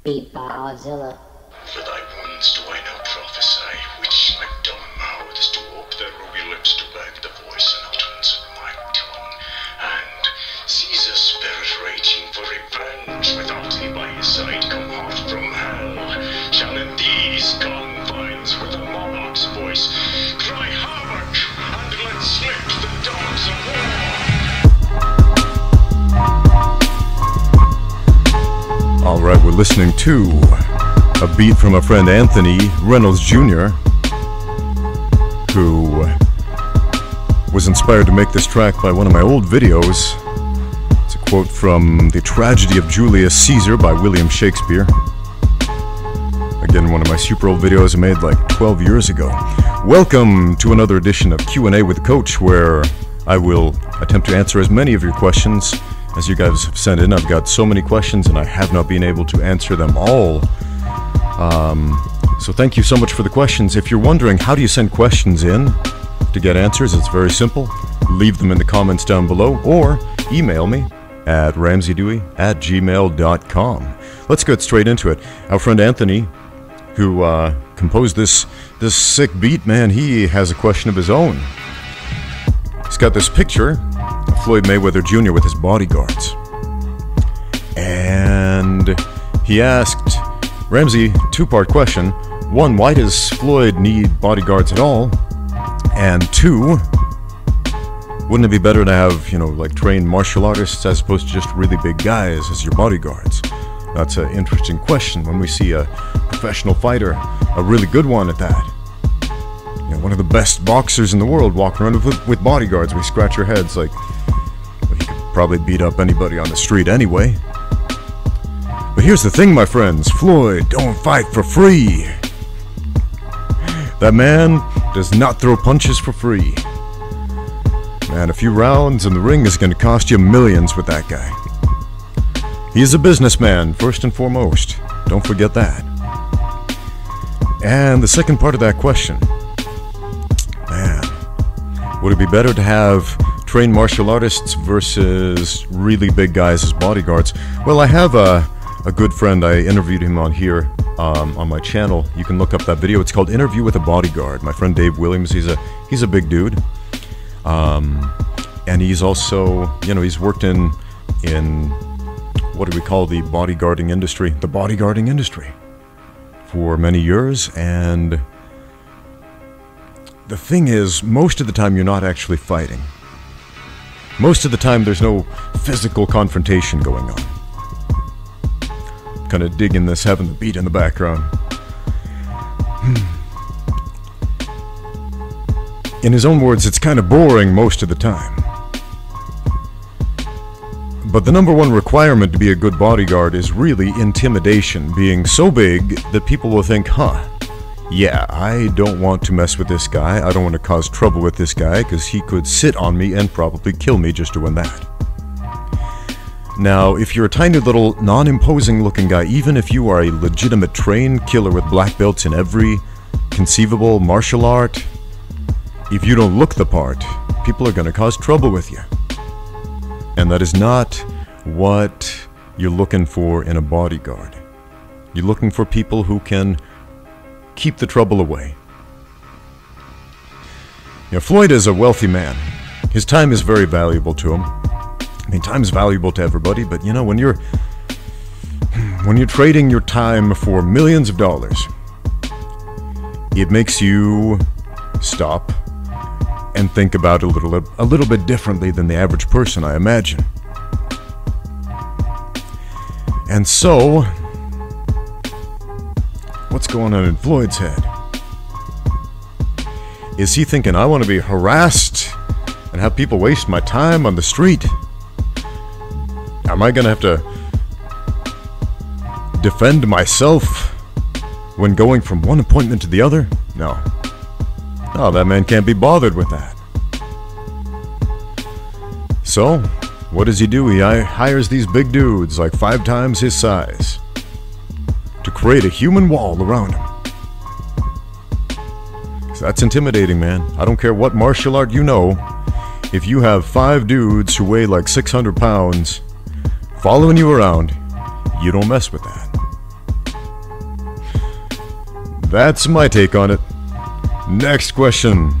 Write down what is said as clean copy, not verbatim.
Beat by Ozilla. For thy wounds do I now prophesy, which like dumb mouths do ope their ruby lips to beg the voice and utterance of my tongue. And sees a spirit raging for revenge, without thee by his side come hot from hell, shall in these confines with a monarch's voice cry havoc, and let slip the dogs of war. Alright, we're listening to a beat from a friend Anthony Reynolds Jr., who was inspired to make this track by one of my old videos. It's a quote from The Tragedy of Julius Caesar by William Shakespeare. Again, one of my super old videos I made like 12 years ago. Welcome to another edition of Q&A with the Coach, where I will attempt to answer as many of your questions as you guys have sent in. I've got so many questions and I have not been able to answer them all. So thank you so much for the questions. If you're wondering how do you send questions in to get answers, it's very simple. Leave them in the comments down below or email me at ramseydewey@gmail.com. Let's get straight into it. Our friend Anthony, who composed this sick beat, man, he has a question of his own. He's got this picture of Floyd Mayweather Jr. with his bodyguards. And he asked Ramsey, two-part question. One, why does Floyd need bodyguards at all? And two, wouldn't it be better to have, like trained martial artists as opposed to just really big guys as your bodyguards? That's an interesting question when we see a professional fighter, a really good one at that. One of the best boxers in the world walking around with bodyguards. We scratch our heads like, well, he could probably beat up anybody on the street anyway. But here's the thing, my friends. Floyd don't fight for free. That man does not throw punches for free. Man, a few rounds in the ring is going to cost you millions with that guy. He's a businessman, first and foremost. Don't forget that. And the second part of that question. Man, would it be better to have trained martial artists versus really big guys as bodyguards? Well, I have a good friend. I interviewed him on here on my channel. You can look up that video. It's called Interview with a Bodyguard. My friend Dave Williams, he's a big dude. And he's also, he's worked in what do we call the bodyguarding industry? The bodyguarding industry for many years. And the thing is, most of the time you're not actually fighting. Most of the time there's no physical confrontation going on. Kind of digging this, having the beat in the background. In his own words, it's kind of boring most of the time. But the number one requirement to be a good bodyguard is really intimidation, being so big that people will think, yeah, I don't want to mess with this guy. I don't want to cause trouble with this guy because he could sit on me and probably kill me just doing that. Now, if you're a tiny little non-imposing looking guy, even if you are a legitimate trained killer with black belts in every conceivable martial art, if you don't look the part, people are going to cause trouble with you. And that is not what you're looking for in a bodyguard. You're looking for people who can keep the trouble away. Floyd is a wealthy man. His time is very valuable to him. I mean, time is valuable to everybody, but when you're trading your time for millions of dollars, it makes you stop and think about it a little bit differently than the average person, I imagine. And so, what's going on in Floyd's head? Is he thinking, I want to be harassed and have people waste my time on the street? Am I going to have to defend myself when going from one appointment to the other? No. No, that man can't be bothered with that. So, what does he do? He hires these big dudes, like 5 times his size, to create a human wall around him. So that's intimidating, man. I don't care what martial art you know. If you have 5 dudes who weigh like 600 pounds following you around, you don't mess with that. That's my take on it. Next question.